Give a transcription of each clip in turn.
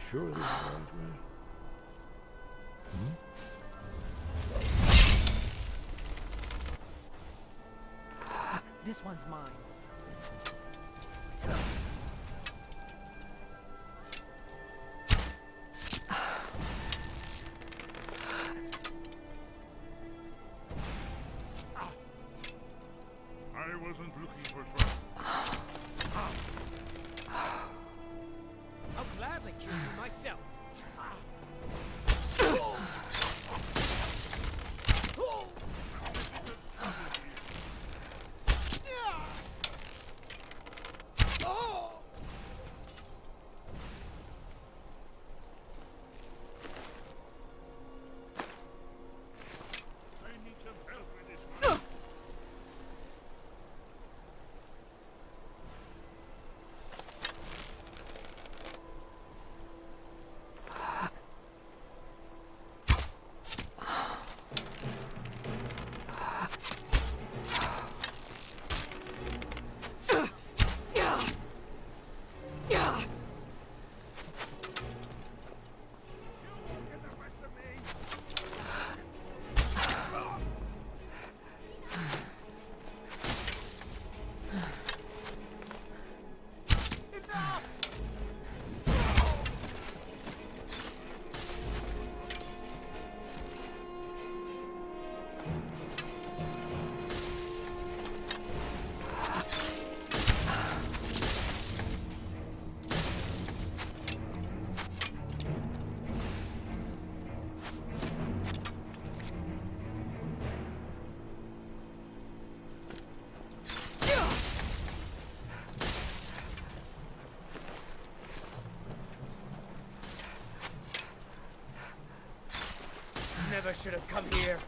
sure this is the right way? This one's mine. I wasn't looking for trouble. I'll gladly kill you myself. I need some help with this one. You won't get the best of me. Never should have come here.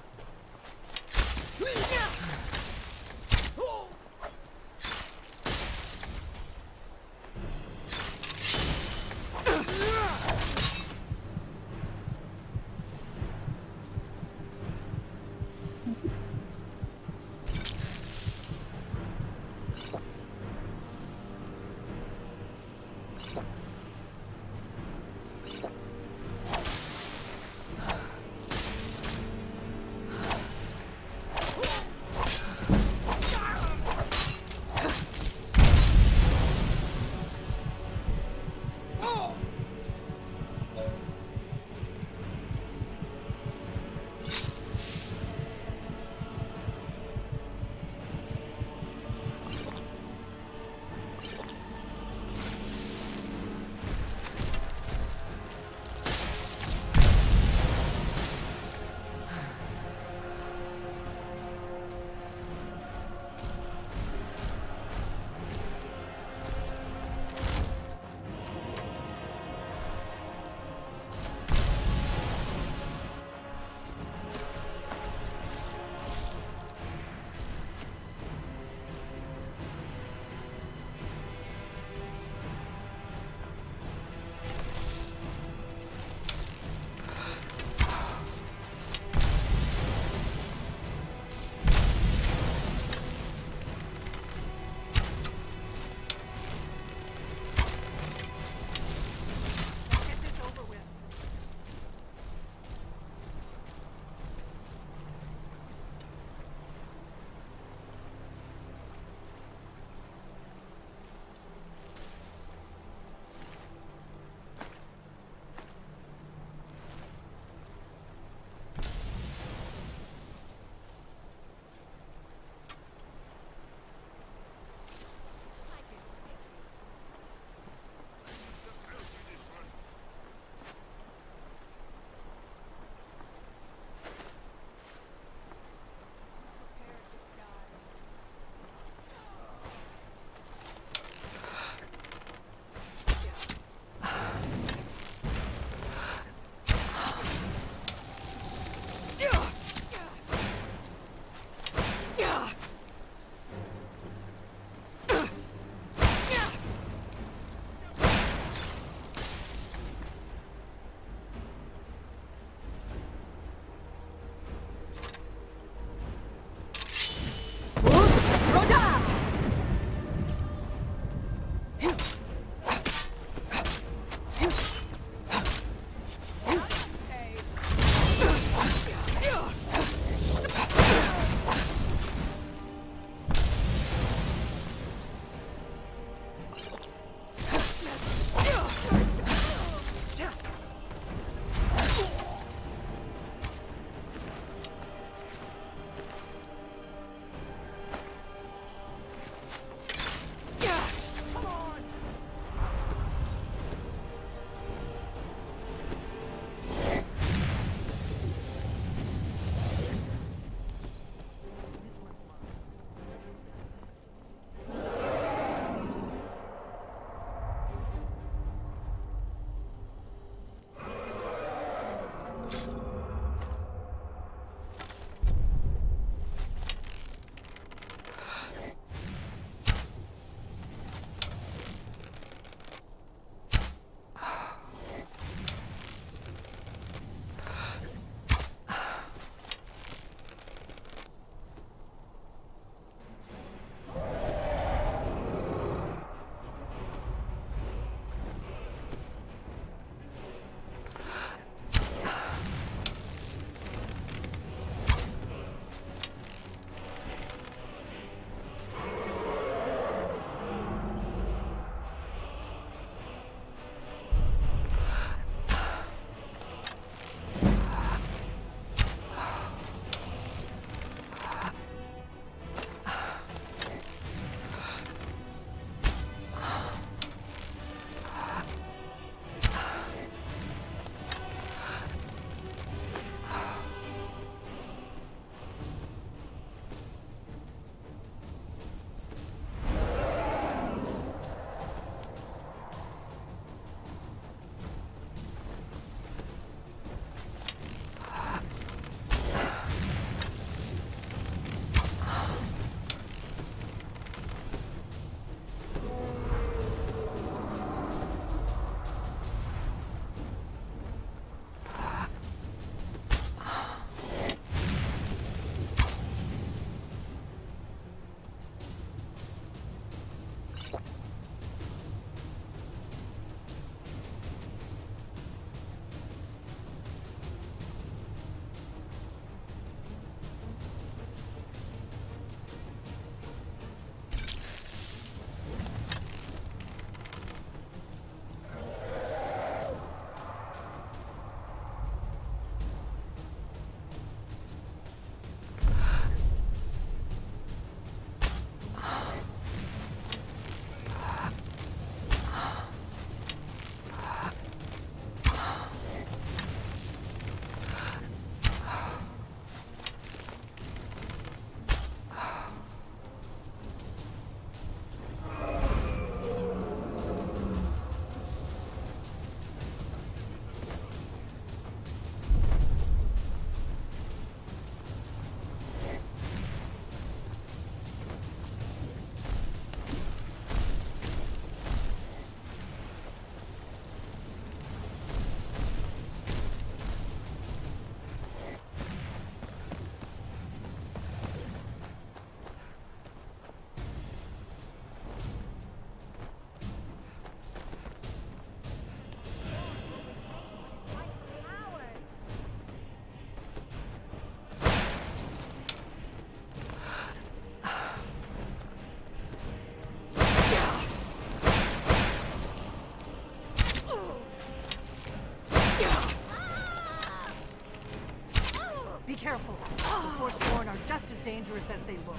careful. The Forsworn are just as dangerous as they look.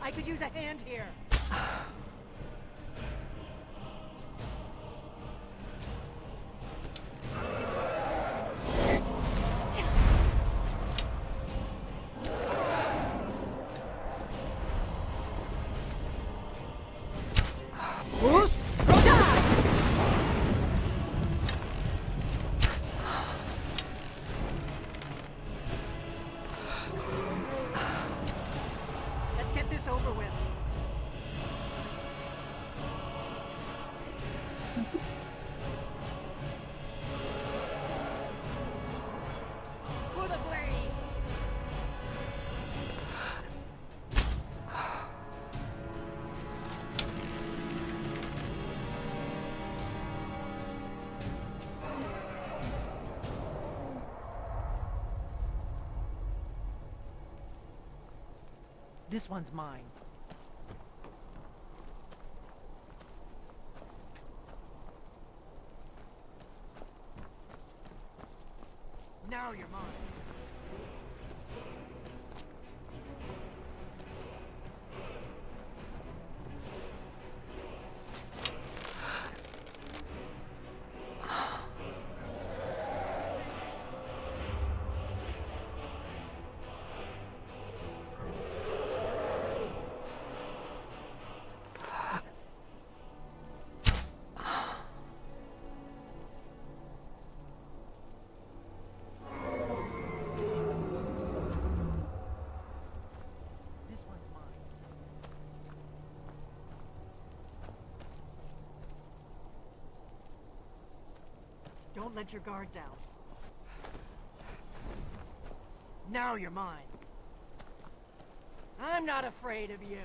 I could use a hand here. Bruce? Let's get this over with. For the blade! This one's mine. Now you're mine. This one's mine. Don't let your guard down. Now you're mine. I'm not afraid of you.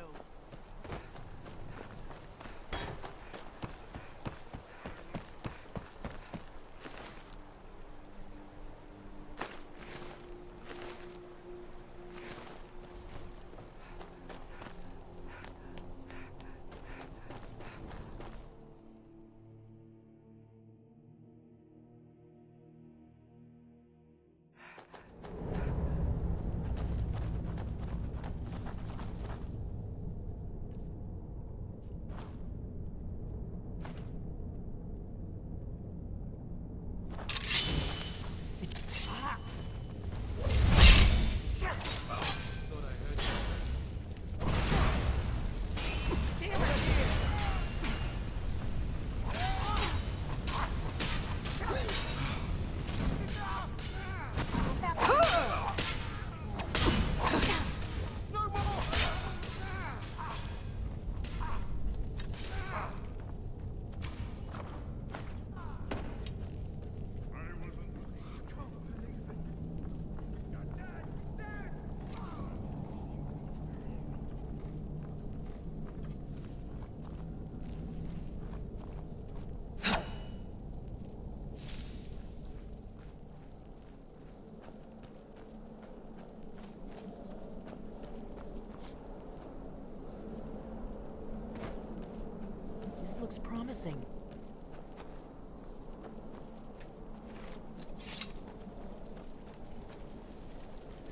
This looks promising.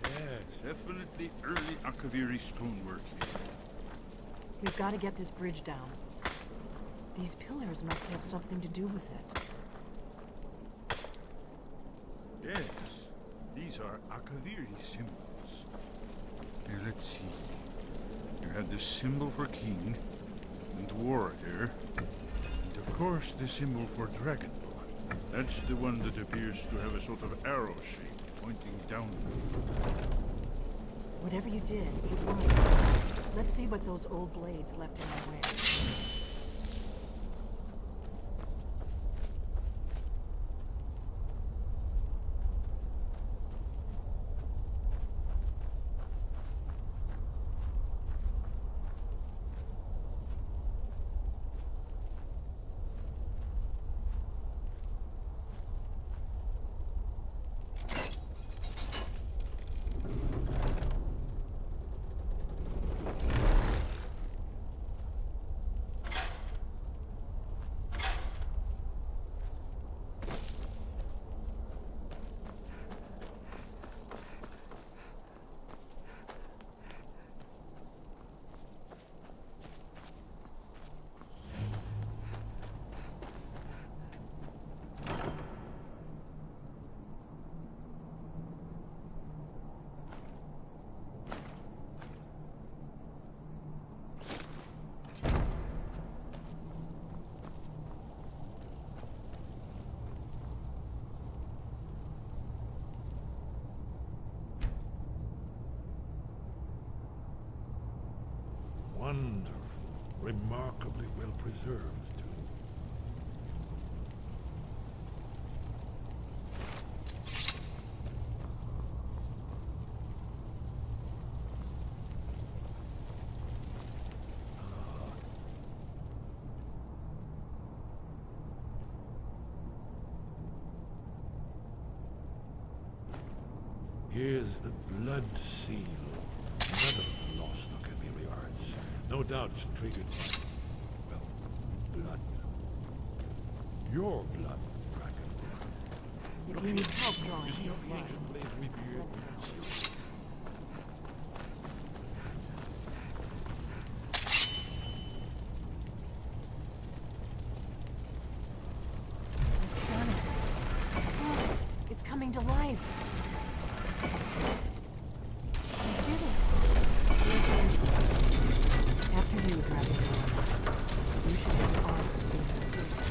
Yes, definitely early Akaviri stonework here. We've got to get this bridge down. These pillars must have something to do with it. Yes, these are Akaviri symbols. Here, let's see. You have the symbol for king and warrior, and of course the symbol for dragon. That's the one that appears to have a sort of arrow shape pointing downward. Whatever you did, it worked. Let's see what those old blades left in our way. Wonderful. Remarkably well preserved, too. Here's the blood seal. Another lost Akaviri arts. No doubt triggered by, well, blood. Your blood, Dragon. If you need help drawing Is your the blood, ancient blade revered? it's done it. Oh, it's coming to life. You did it. Here's the entrance. After you, Dragon. You should have an armor being the first.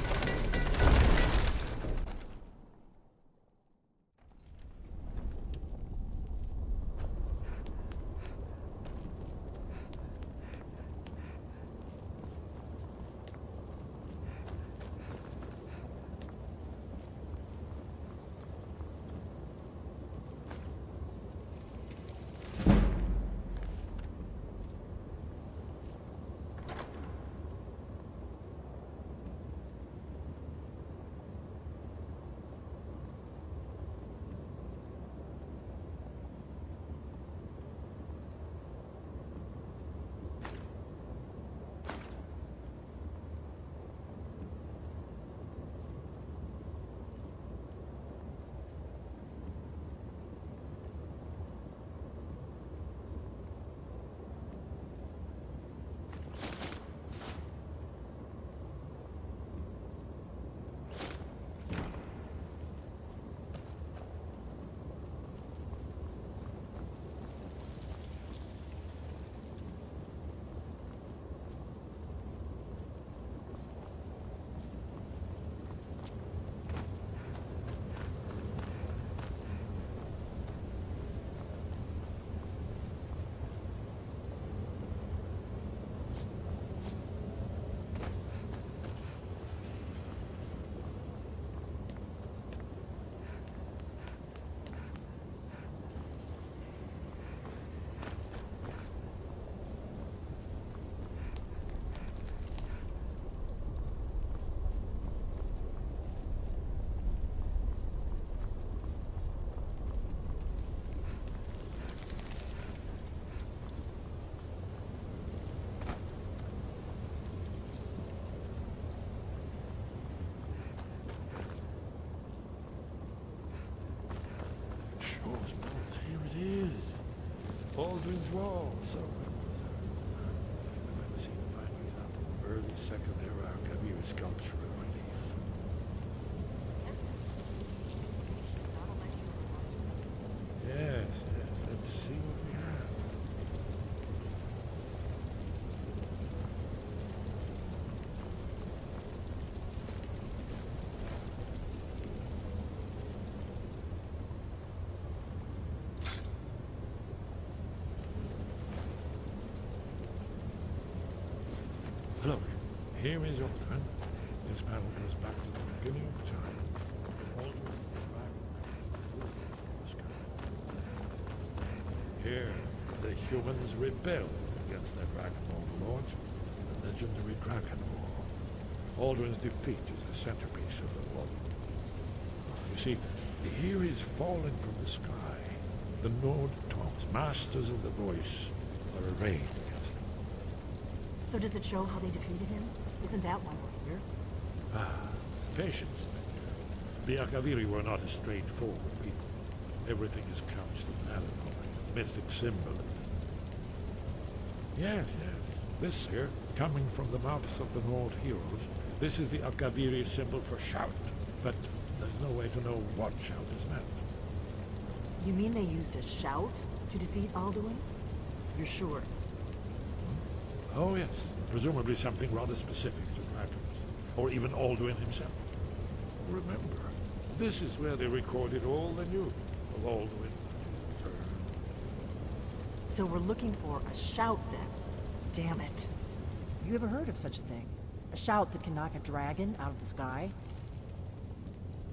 Here it is. Baldwin's Wall. So I've never seen a fine example of early second era Akaviri sculptural relief. Yes, let's see what we have. Look, here is Aldrin. This panel goes back to the beginning of time. Aldrin, the dragon, the sky. Here, the humans rebelled against their dragon overlord, the legendary Dragon War. Aldrin's defeat is the centerpiece of the war. You see, here is falling from the sky. The Node tongues, masters of the voice, are arrayed against him. So does it show how they defeated him? Isn't that why we're here? Patience, Victor. The Akaviri were not a straightforward people. Everything is couched in allegory, mythic symbolism. Yes. This here, coming from the mouths of the Nord heroes, this is the Akaviri symbol for shout. But there's no way to know what shout is meant. You mean they used a shout to defeat Alduin? You're sure? Oh yes, presumably something rather specific to dragons, or even Alduin himself. Remember, this is where they recorded all they knew of Alduin. So we're looking for a shout then? Damn it. You ever heard of such a thing? A shout that can knock a dragon out of the sky?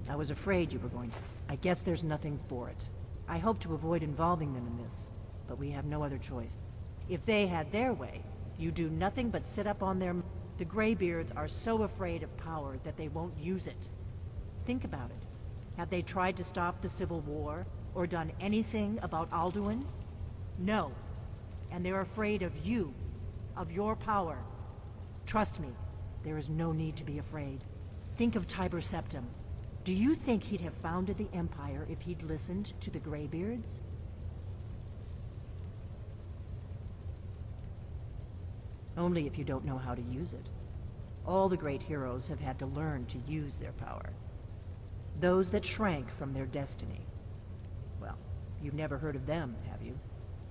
I was afraid you were going to. I guess there's nothing for it. I hope to avoid involving them in this, but we have no other choice. If they had their way, you do nothing but sit up on their... The Greybeards are so afraid of power that they won't use it. Think about it. Have they tried to stop the Civil War, or done anything about Alduin? No. And they're afraid of you, of your power. Trust me, there is no need to be afraid. Think of Tiber Septim. Do you think he'd have founded the Empire if he'd listened to the Greybeards? Only if you don't know how to use it. All the great heroes have had to learn to use their power. Those that shrank from their destiny. Well, you've never heard of them, have you?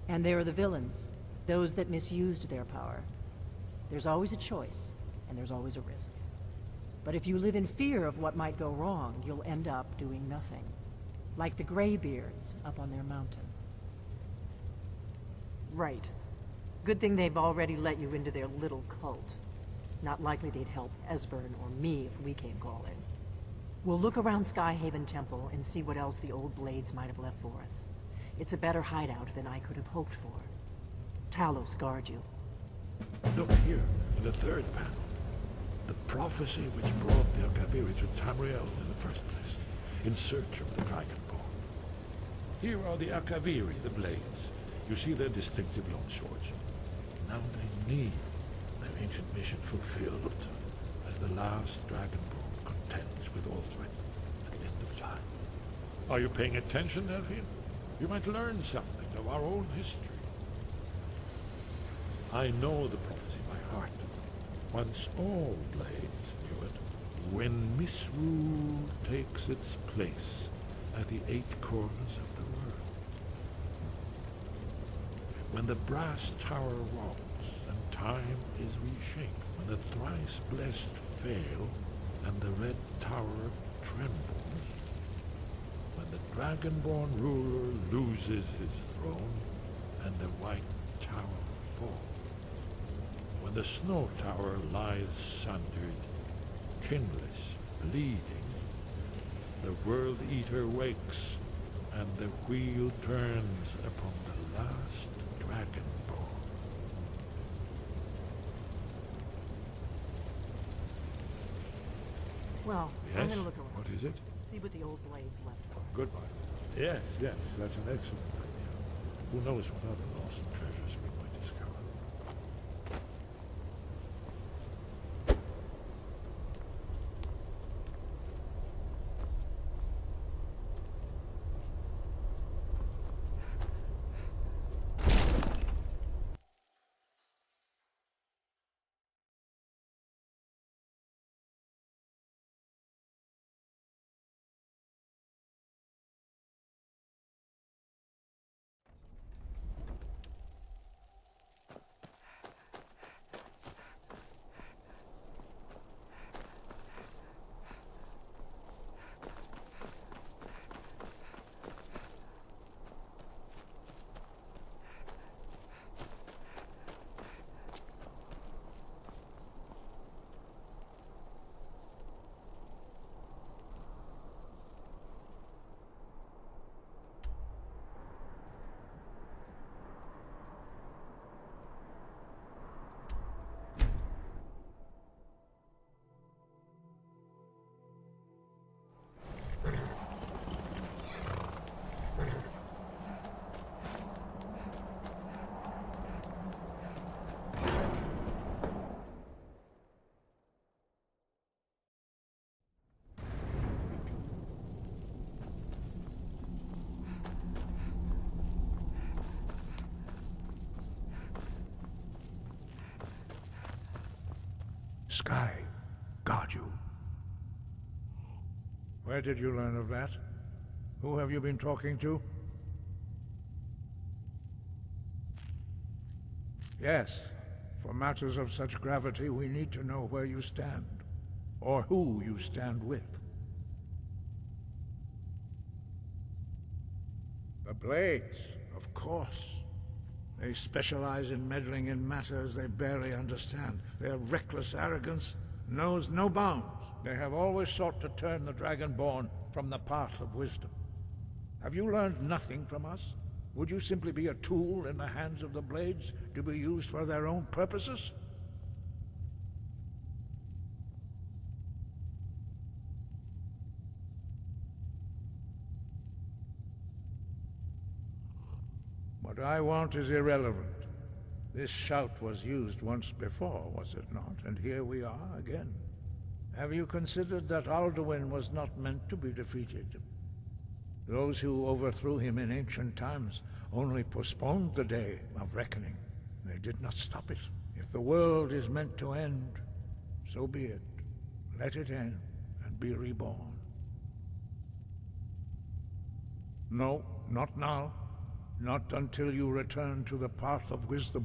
And there are the villains, those that misused their power. There's always a choice, and there's always a risk. But if you live in fear of what might go wrong, you'll end up doing nothing. Like the Greybeards up on their mountain. Right. Good thing they've already let you into their little cult. Not likely they'd help Esbern or me if we came calling. We'll look around Skyhaven Temple and see what else the old blades might have left for us. It's a better hideout than I could have hoped for. Talos guard you. Look here, in the third panel. The prophecy which brought the Akaviri to Tamriel in the first place, in search of the Dragonborn. Here are the Akaviri, the blades. You see their distinctive long swords. Now they need their ancient mission fulfilled, as the last Dragonborn contends with Ulthred at the end of time. Are you paying attention, Delphine? You might learn something of our own history. I know the prophecy by heart. Once all blades knew it. When misrule takes its place at the 8 corners of the world. When the brass tower rocks and time is reshaped. When the thrice blessed fail and the red tower trembles. When the Dragonborn ruler loses his throne and the white tower falls. When the snow tower lies sundered, kinless, bleeding, the World Eater wakes, and the wheel turns upon the last Dragonborn. Well, Yes? I'm gonna look around. What is it? See what the old blades left for us. Goodbye. Yes, that's an excellent idea. Who knows what other lost treasures we might discover. Sky, guard you. Where did you learn of that? Who have you been talking to? Yes, for matters of such gravity, we need to know where you stand, or who you stand with. The Blades, of course. They specialize in meddling in matters they barely understand. Their reckless arrogance knows no bounds. They have always sought to turn the Dragonborn from the path of wisdom. Have you learned nothing from us? Would you simply be a tool in the hands of the Blades to be used for their own purposes? What I want is irrelevant. This shout was used once before, was it not? And here we are again. Have you considered that Alduin was not meant to be defeated? Those who overthrew him in ancient times only postponed the day of reckoning. They did not stop it. If the world is meant to end, so be it. Let it end and be reborn. No, not now. Not until you return to the path of wisdom.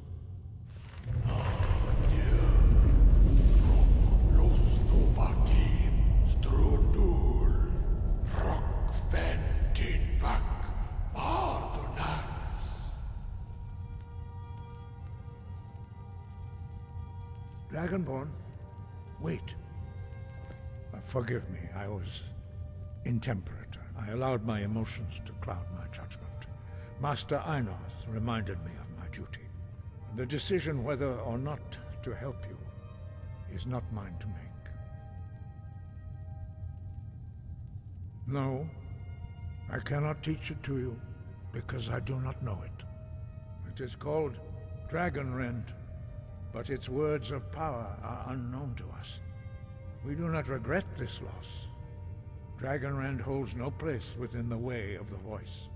Dragonborn, wait. Forgive me, I was intemperate. I allowed my emotions to cloud my judgment. Master Einarth reminded me of my duty. The decision whether or not to help you is not mine to make. No, I cannot teach it to you, because I do not know it. It is called Dragonrend, but its words of power are unknown to us. We do not regret this loss. Dragonrend holds no place within the way of the voice.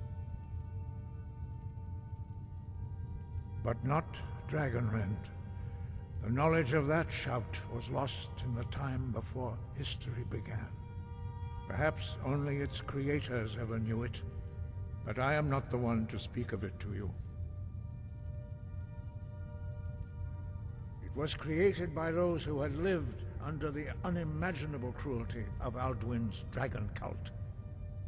But not Dragonrend. The knowledge of that shout was lost in the time before history began. Perhaps only its creators ever knew it, but I am not the one to speak of it to you. It was created by those who had lived under the unimaginable cruelty of Alduin's dragon cult.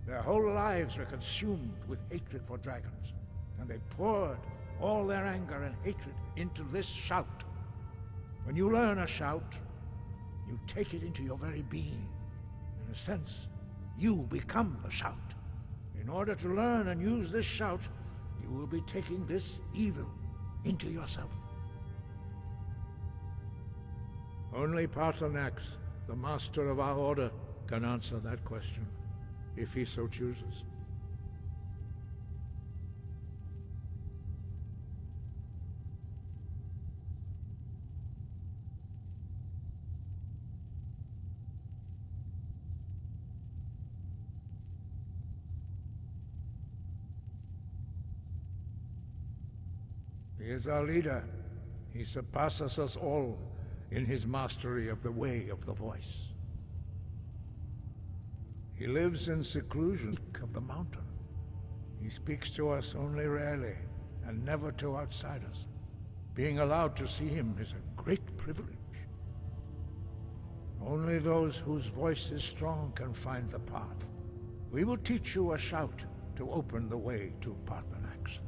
Their whole lives were consumed with hatred for dragons, and they poured all their anger and hatred into this shout. When you learn a shout, you take it into your very being. In a sense, you become the shout. In order to learn and use this shout, you will be taking this evil into yourself. Only Paarthurnax, the master of our order, can answer that question, if he so chooses. He is our leader. He surpasses us all in his mastery of the way of the voice. He lives in seclusion of the mountain. He speaks to us only rarely, and never to outsiders. Being allowed to see him is a great privilege. Only those whose voice is strong can find the path. We will teach you a shout to open the way to Paarthurnax.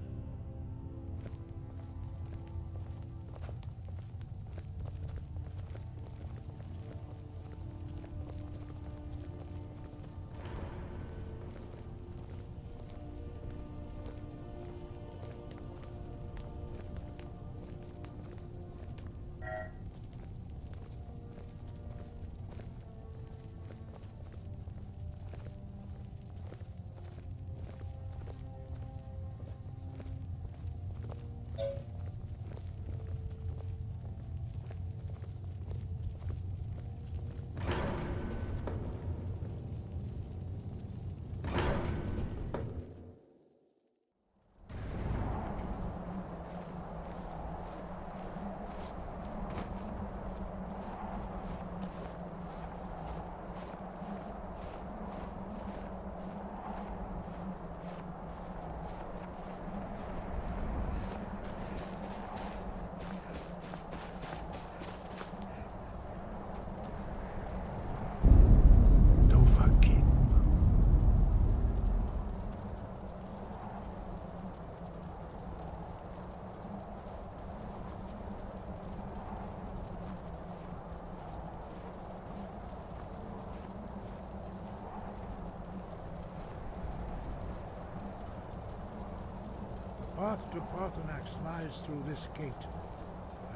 path to Parthenax lies through this gate.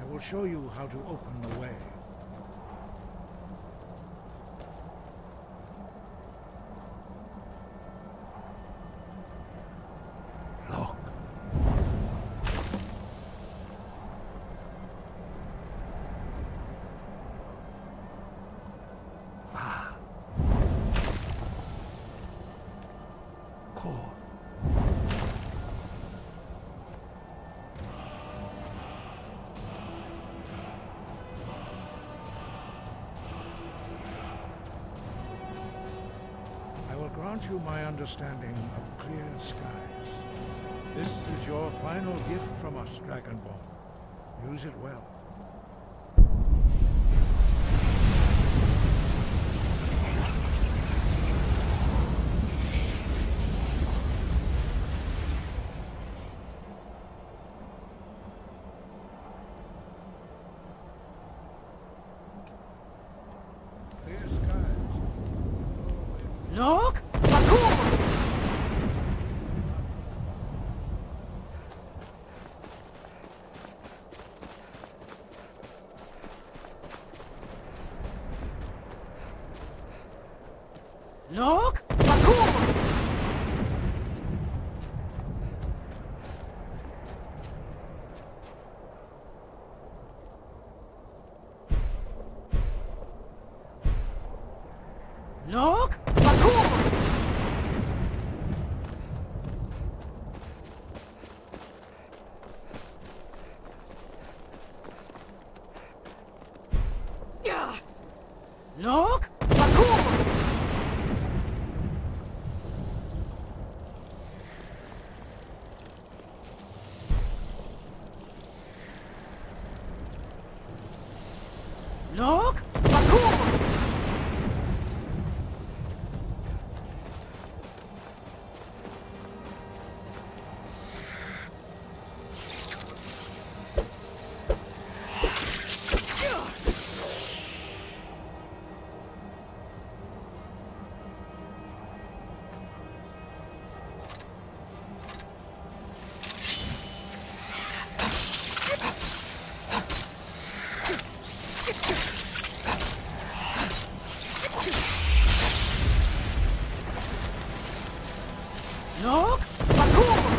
I will show you how to open the way. Look. Va. Cor. I will grant you my understanding of clear skies. This is your final gift from us, Dragonborn. Use it well. Clear skies. Look! Bakum! Look! Bakum! Look! Bakum! Yeah! Look! Bakum! Look! Bakum! Look! Bakum!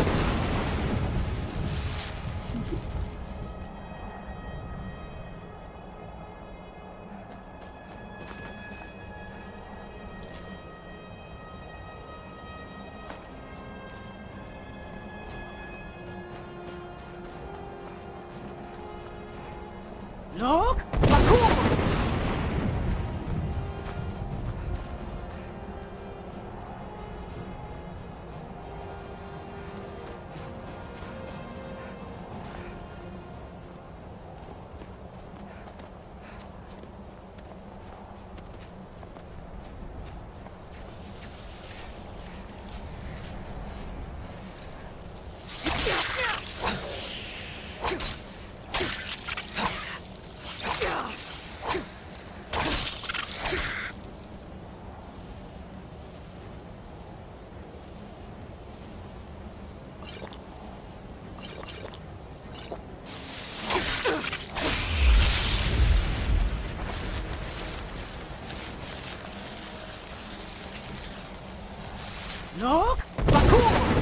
Look! Bakum! Look! Bakum!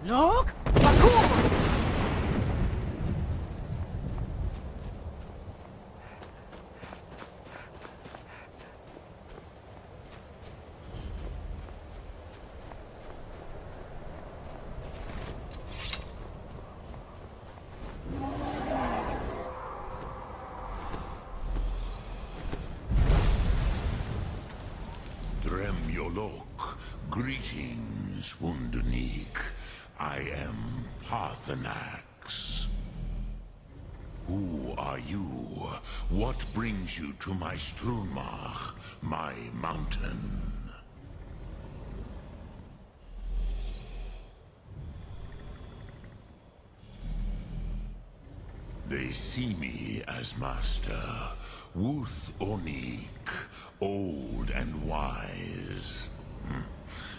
Look! Bakum! Yolok, greetings, Wunderneek. I am Parthenax. Who are you? What brings you to my Strunmach, my mountain? They see me as master, Wuth Onik, old and wise.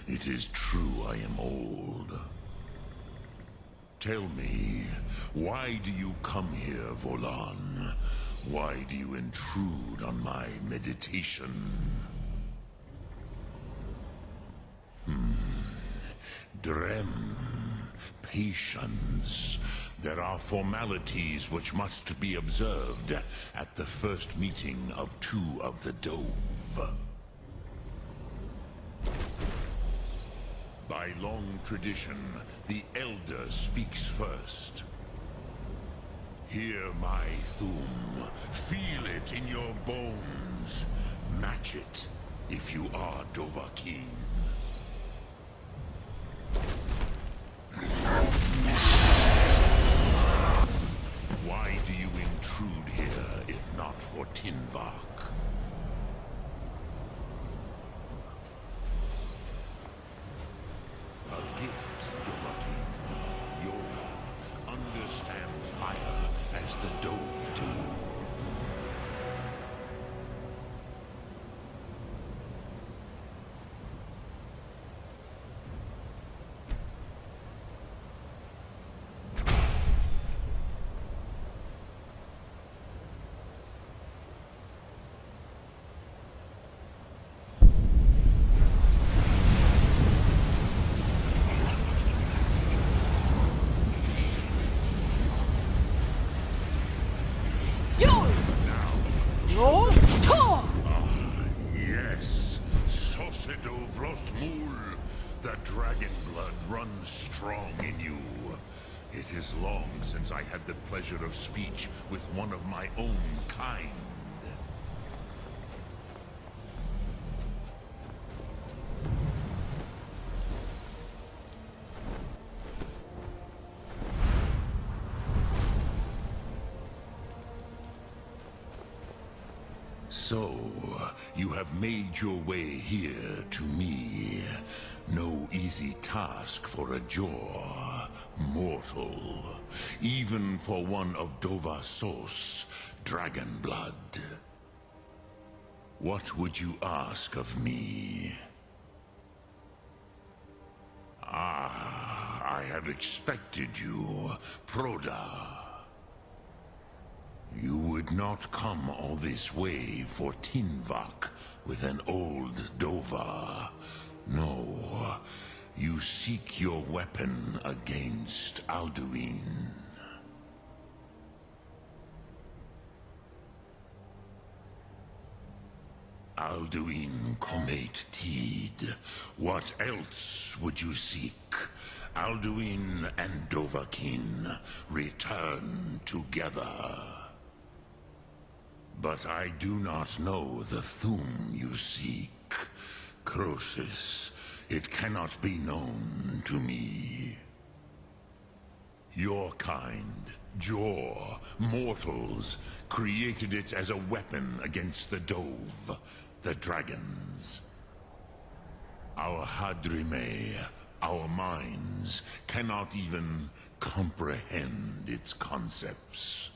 It is true I am old. Tell me, why do you come here, Volan? Why do you intrude on my meditation? Drem, patience. There are formalities which must be observed at the first meeting of two of the Dove. By long tradition, the Elder speaks first. Hear my Thum. Feel it in your bones. Match it if you are Dovahkiin. Why do you intrude here if not for Tinvak? A gift, Dovahkiin. You'll understand fire as the Dove do. Roll, tor! Yes, Sosedo Vrostmul. The dragon blood runs strong in you. It is long since I had the pleasure of speech with one of my own kind. So, you have made your way here to me. No easy task for a Jor, mortal. Even for one of Dovahsos, dragon blood. What would you ask of me? I have expected you, Proda. You would not come all this way for Tinvak with an old Dova. No, you seek your weapon against Alduin. Alduin Comet Tid. What else would you seek? Alduin and Dovahkiin return together. But I do not know the Thum you seek. Croesus, it cannot be known to me. Your kind, Jor, mortals, created it as a weapon against the Dove, the dragons. Our Hadrime, our minds, cannot even comprehend its concepts.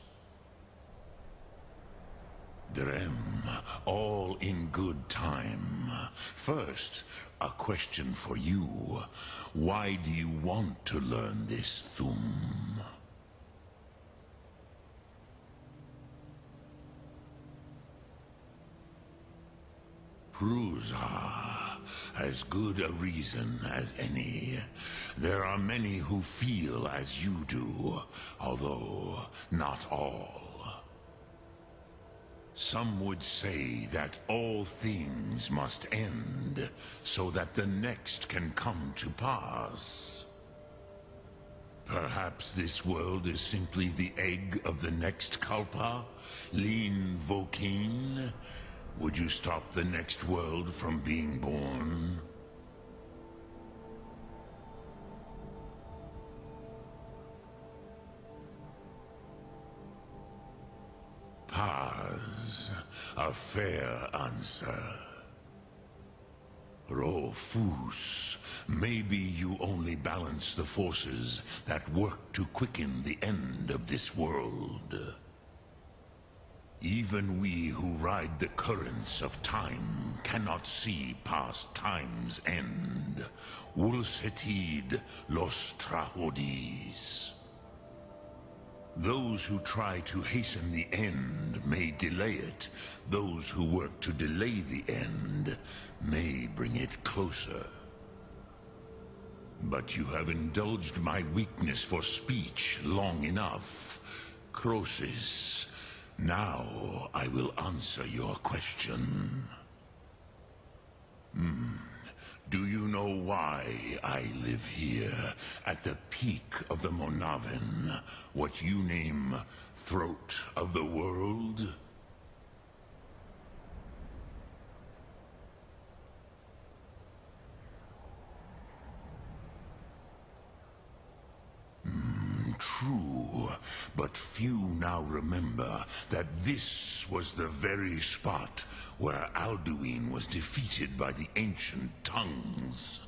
Drem, all in good time. First, a question for you. Why do you want to learn this Thum? Prusa, as good a reason as any. There are many who feel as you do, although not all. Some would say that all things must end, so that the next can come to pass. Perhaps this world is simply the egg of the next Kalpa, Lin Vokin. Would you stop the next world from being born? Paz, a fair answer. Rofus, maybe you only balance the forces that work to quicken the end of this world. Even we who ride the currents of time cannot see past time's end. Wulsetid los trahodis. Those who try to hasten the end may delay it. Those who work to delay the end may bring it closer. But you have indulged my weakness for speech long enough. Croesus, now I will answer your question. Do you know why I live here, at the peak of the Monavin, what you name Throat of the World? True, but few now remember that this was the very spot where Alduin was defeated by the ancient tongues.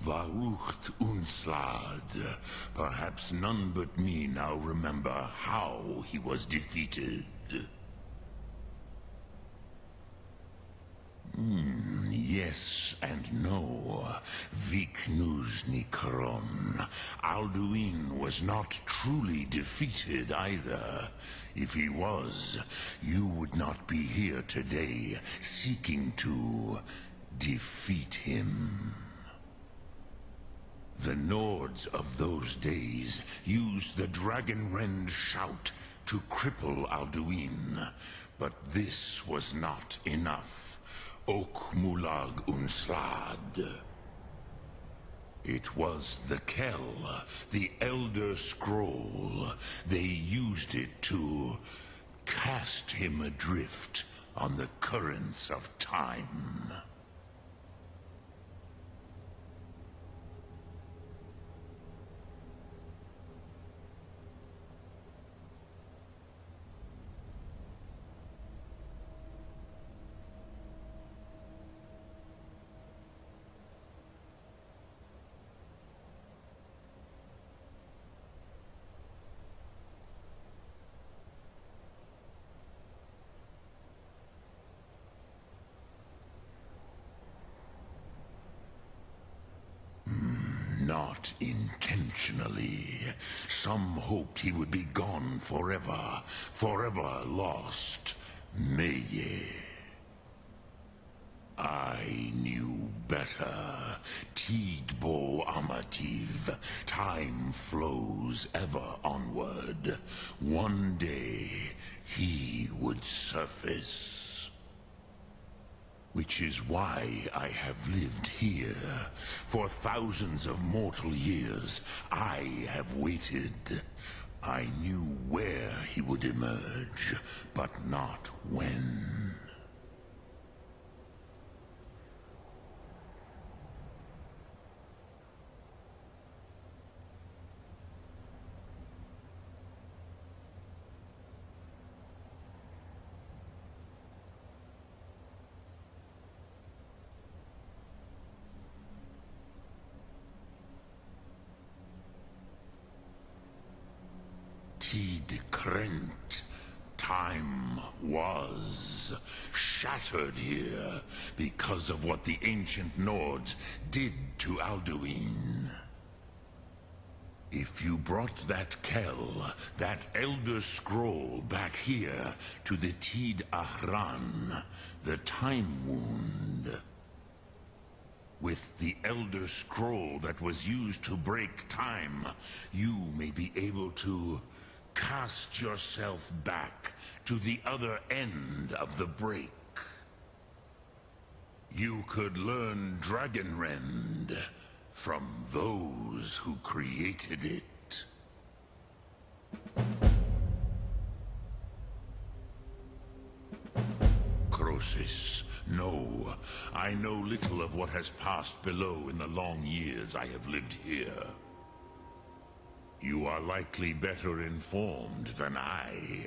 Varucht Unslad. Perhaps none but me now remember how he was defeated. Yes and no. Viknus Nikaron. Alduin was not truly defeated either. If he was, you would not be here today seeking to defeat him. The Nords of those days used the Dragonrend shout to cripple Alduin, but this was not enough. Ok Mulag Unslad. It was the Kell, the Elder Scroll. They used it to cast him adrift on the currents of time. Not intentionally. Some hoped he would be gone forever, forever lost. Meye. I knew better. Tidbo Amativ. Time flows ever onward. One day, he would surface. Which is why I have lived here. For thousands of mortal years, I have waited. I knew where he would emerge, but not when. Tid Krent. Time was shattered here because of what the ancient Nords did to Alduin. If you brought that Kell, that Elder Scroll back here to the Tid Ahran, the Time Wound, with the Elder Scroll that was used to break time, you may be able to cast yourself back to the other end of the break. You could learn Dragonrend from those who created it. little of what has passed below in the long years I have lived here. You are likely better informed than I.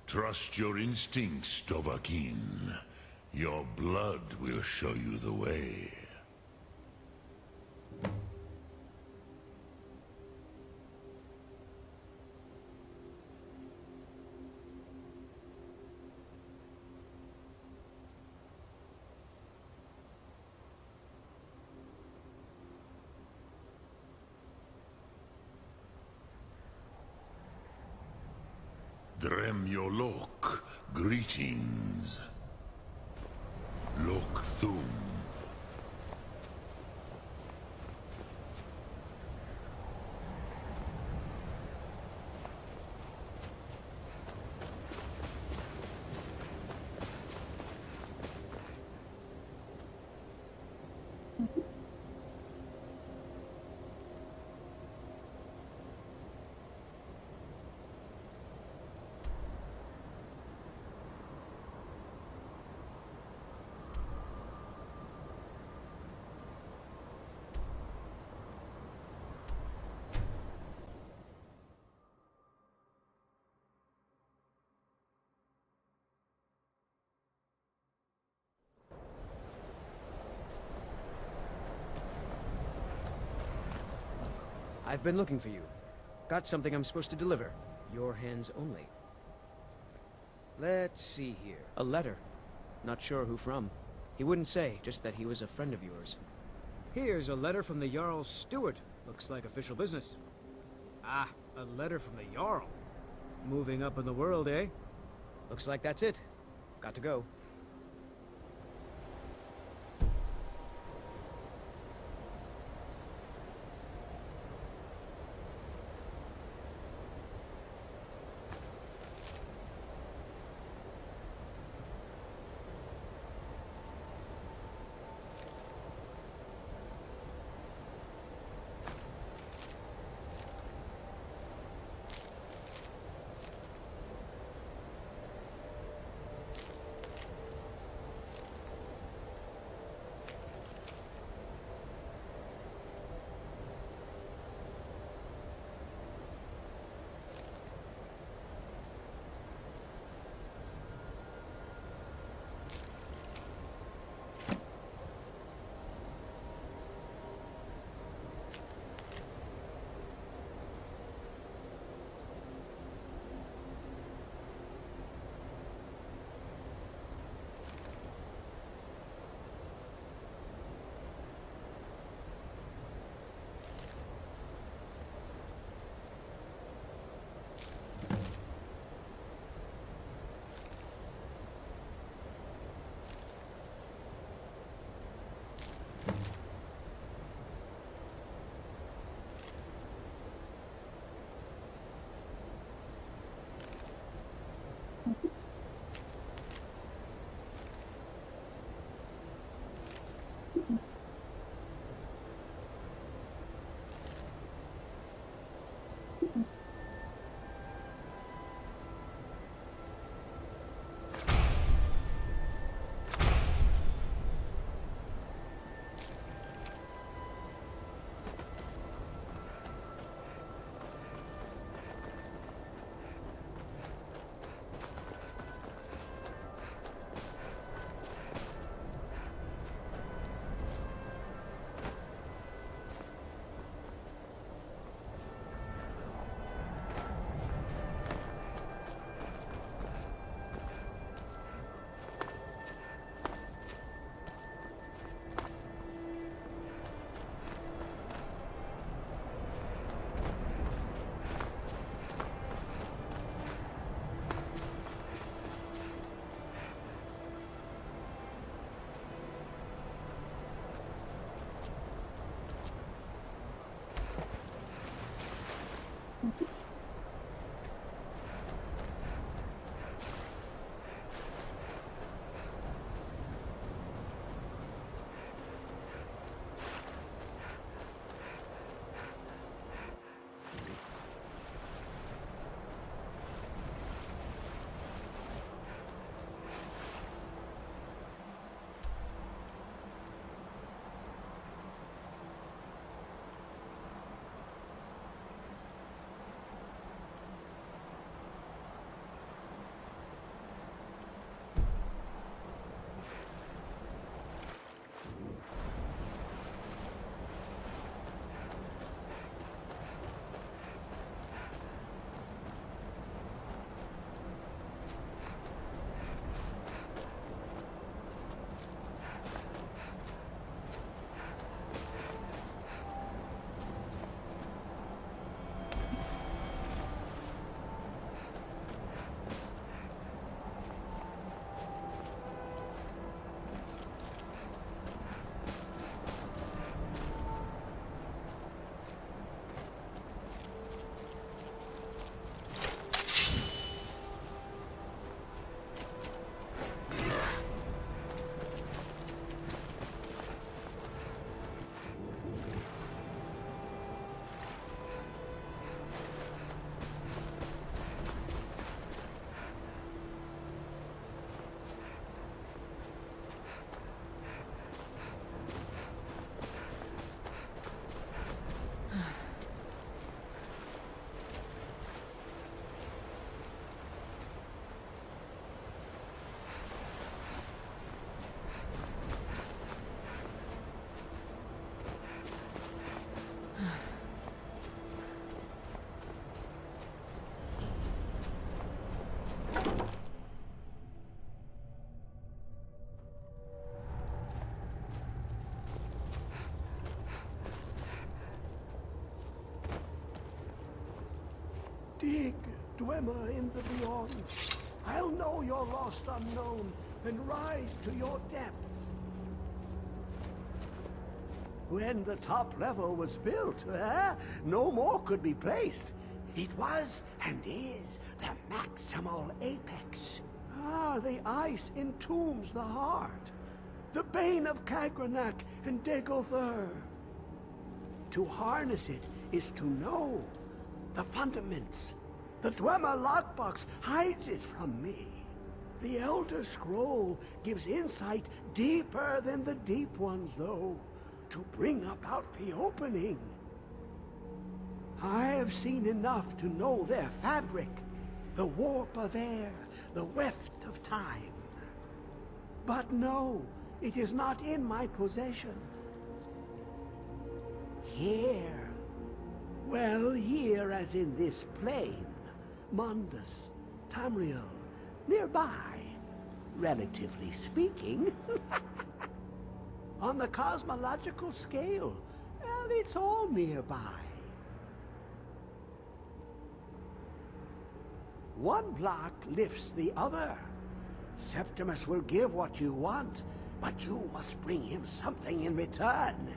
Trust your instincts, Dovahkiin. Your blood will show you the way. Drem Yolok, greetings. Lok Thum. I've been looking for you. Got something I'm supposed to deliver. Your hands only. Let's see here. A letter. Not sure who from. He wouldn't say, just that he was a friend of yours. Here's a letter from the Jarl's steward. Looks like official business. Ah, a letter from the Jarl. Moving up in the world, eh? Looks like that's it. Got to go. Dwemer in the beyond. I'll know your lost unknown and rise to your depths. When the top level was built, no more could be placed. It was and is the maximal apex. The ice entombs the heart. The bane of Kagranak and Degother. To harness it is to know the fundaments. The Dwemer lockbox hides it from me. The Elder Scroll gives insight deeper than the deep ones, though, to bring about the opening. I have seen enough to know their fabric, the warp of air, the weft of time. But no, it is not in my possession. Here, well, here as in this plane, Mundus, Tamriel, nearby, relatively speaking. On the cosmological scale, well, it's all nearby. One block lifts the other. Septimus will give what you want, but you must bring him something in return.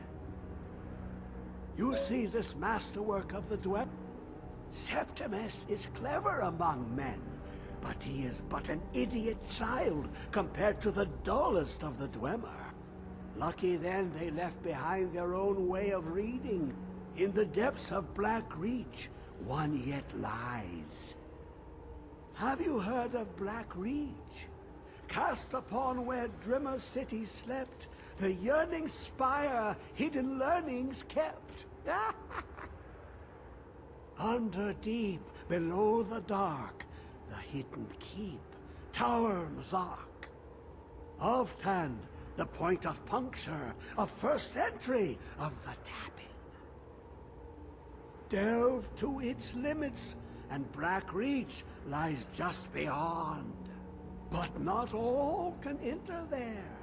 You see this masterwork of the Dwemer? Septimus is clever among men, but he is but an idiot child compared to the dullest of the Dwemer. Lucky then they left behind their own way of reading. In the depths of Black Reach, one yet lies. Have you heard of Black Reach? Cast upon where Drimmer city slept, the yearning spire hidden learnings kept. Under deep, below the dark, the hidden keep, Tower Mazark. Oftand, the point of puncture, of first entry, of the tapping. Delve to its limits, and Black Reach lies just beyond. But not all can enter there.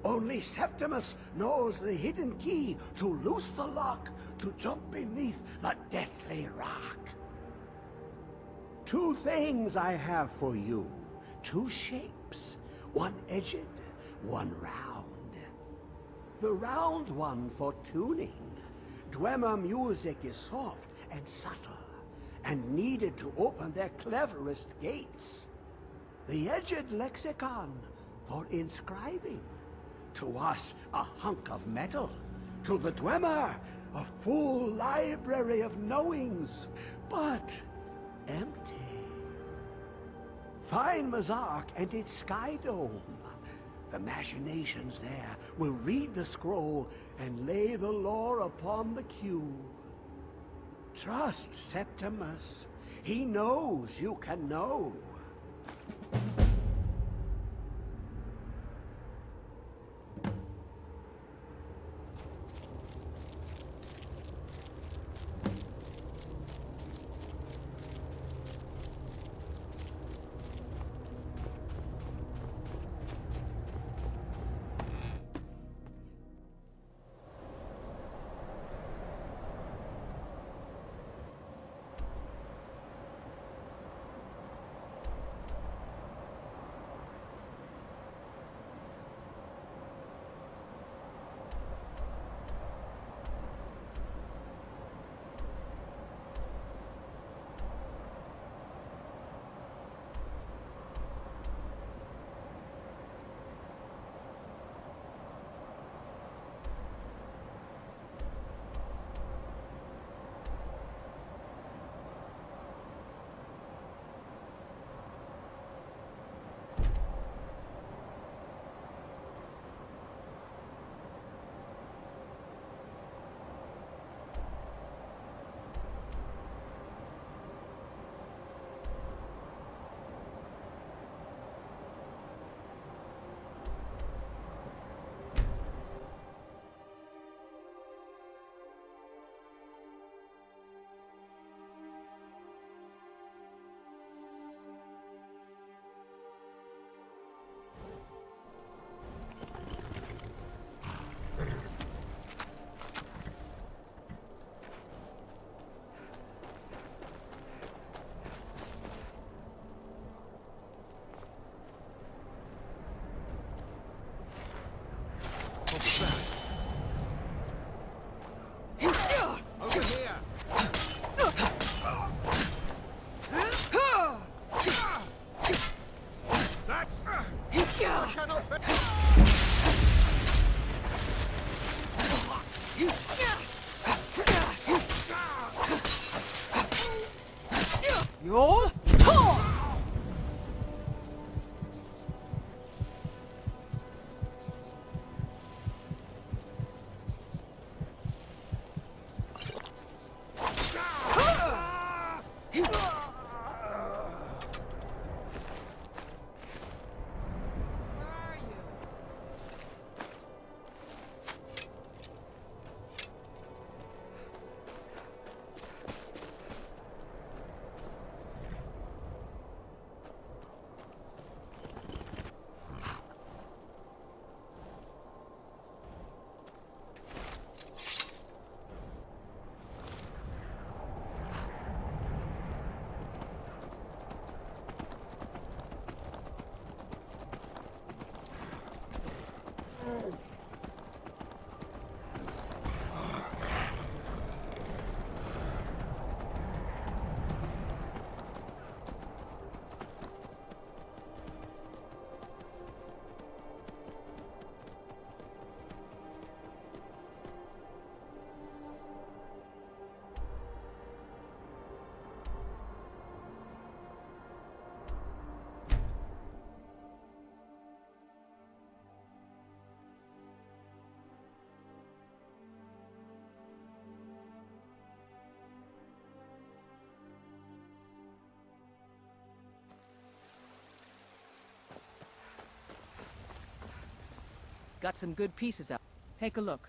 Only Septimus knows the hidden key to loose the lock, to jump beneath the deathly rock. Two things I have for you. Two shapes. One edged, one round. The round one for tuning. Dwemer music is soft and subtle, and needed to open their cleverest gates. The edged lexicon for inscribing. To us, a hunk of metal. To the Dwemer, a full library of knowings, but empty. Find Mazark and its sky dome. The machinations there will read the scroll and lay the lore upon the cube. Trust Septimus. He knows you can know. Your turn! Got some good pieces out. Take a look.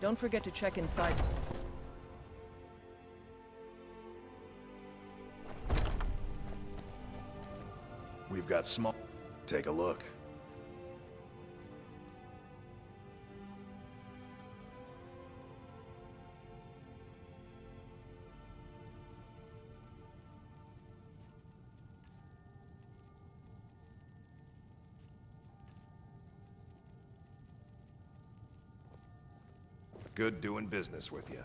Don't forget to check inside. We've got small. Take a look. Good doing business with you.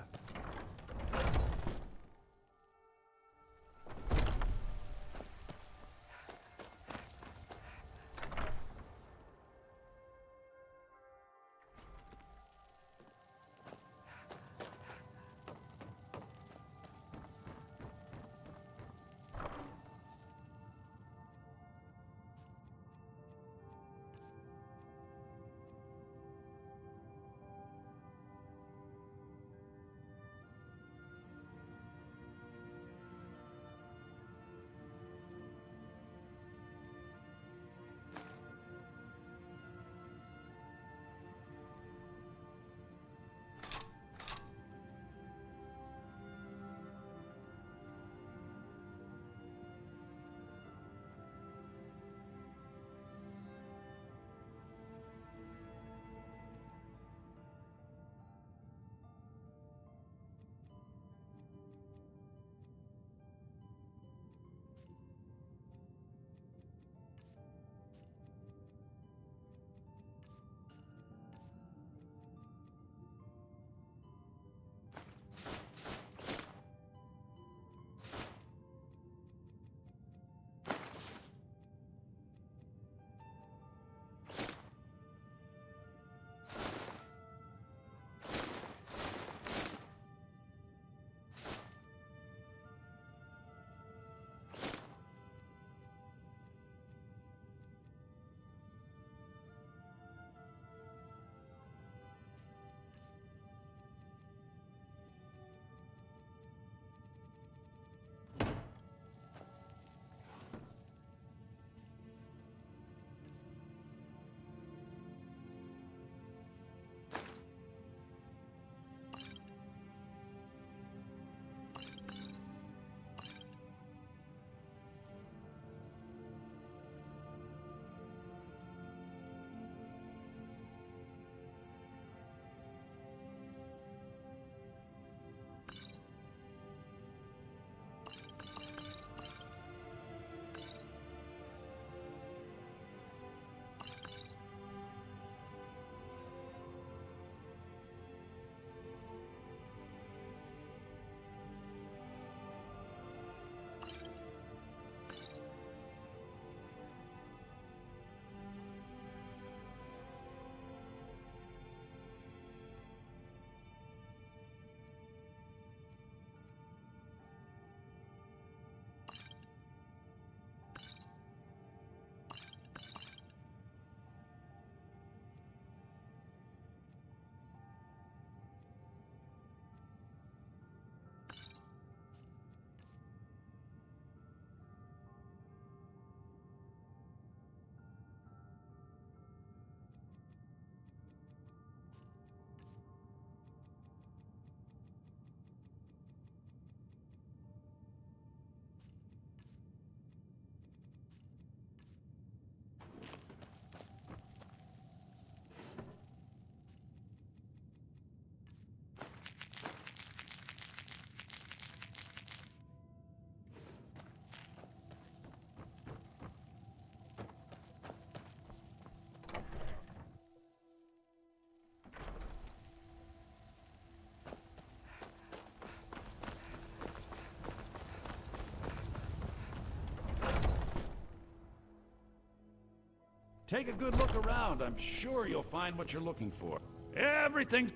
Take a good look around. I'm sure you'll find what you're looking for. Everything's...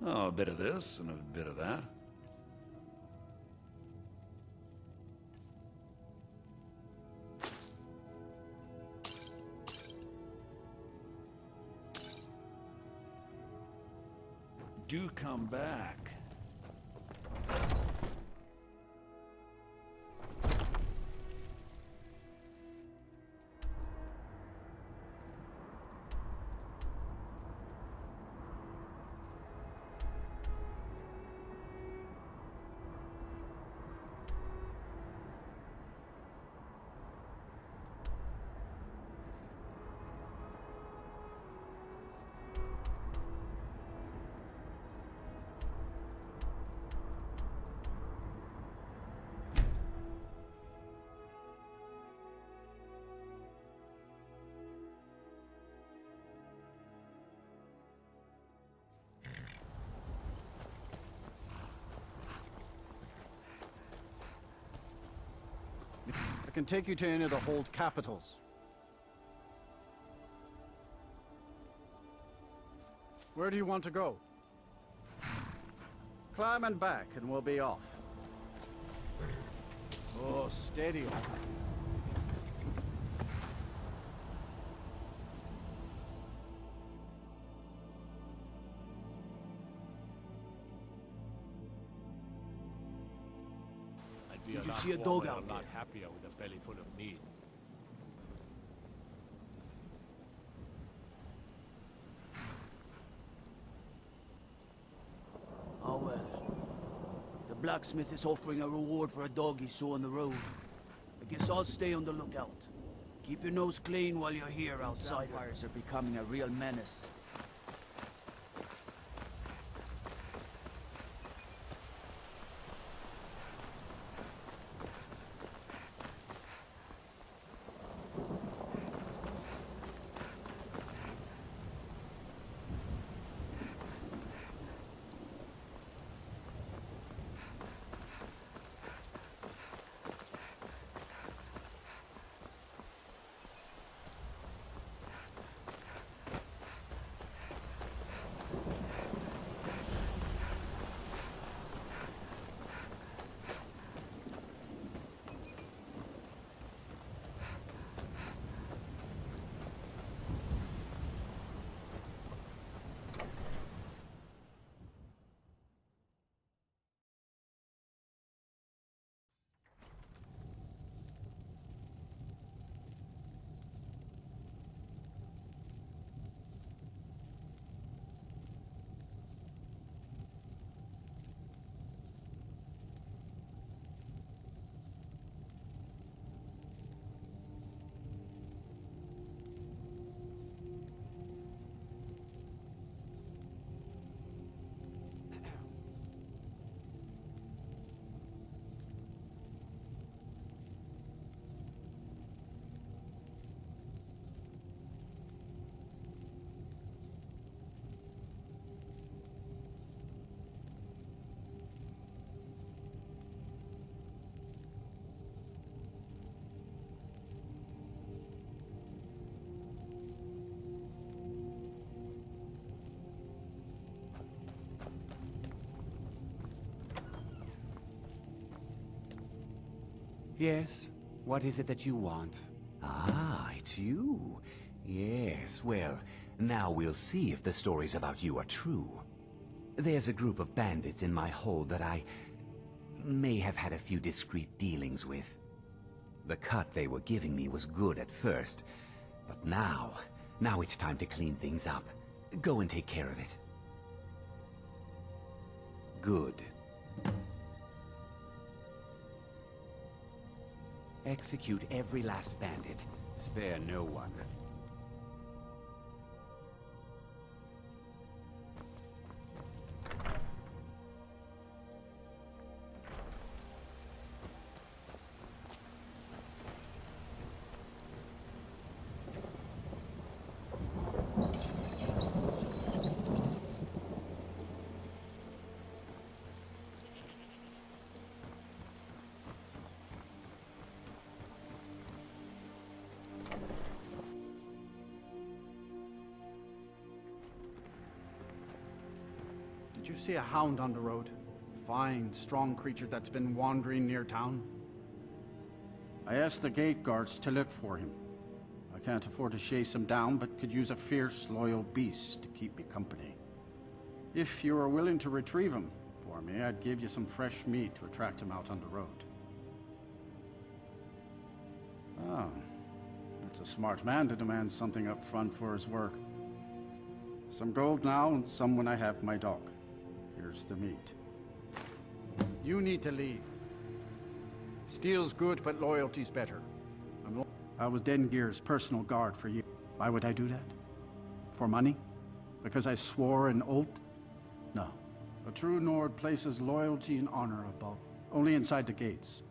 Oh, a bit of this and a bit of that. Do come back. I can take you to any of the hold capitals. Where do you want to go? Climb and back, and we'll be off. Oh, steady. Did you see a dog out there? Happier with a belly full of meat. Oh well. The blacksmith is offering a reward for a dog he saw on the road. I guess I'll stay on the lookout. Keep your nose clean while you're here, outsider. Vampires are becoming a real menace. Yes? What is it that you want? Ah, it's you. Yes, well, now we'll see if the stories about you are true. There's a group of bandits in my hold that I may have had a few discreet dealings with. The cut they were giving me was good at first, but now it's time to clean things up. Go and take care of it. Good. Execute every last bandit. Spare no one. Did you see a hound on the road? Fine, strong creature that's been wandering near town? I asked the gate guards to look for him. I can't afford to chase him down, but could use a fierce, loyal beast to keep me company. If you are willing to retrieve him for me, I'd give you some fresh meat to attract him out on the road. Oh, that's a smart man to demand something up front for his work. Some gold now, and some when I have my dog. Here's the meat. You need to leave. Steel's good, but loyalty's better. I was Dengir's personal guard for years. Why would I do that? For money? Because I swore an oath? No. A true Nord places loyalty and honor above, only inside the gates.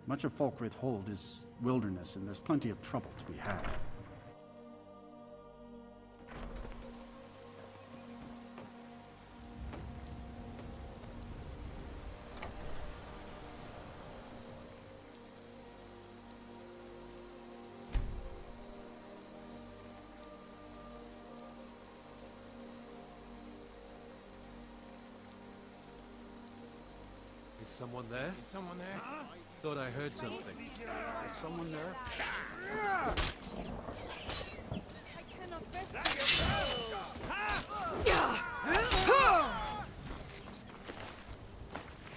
Much of Folkvrith Hold is wilderness, and there's plenty of trouble to be had. Is someone there? Is someone there? Thought I heard something. Is someone there?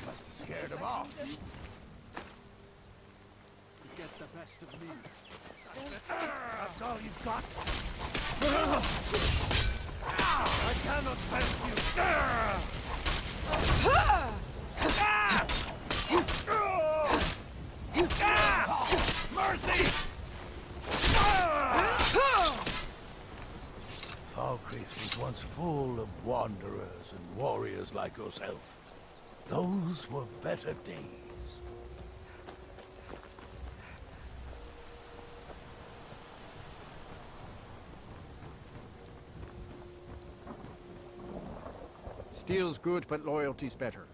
Must have scared him off. You get the best of me. That's all you've got. I cannot thank you. Mercy! Falkreath was once full of wanderers and warriors like yourself. Those were better days. Steel's good, but loyalty's better.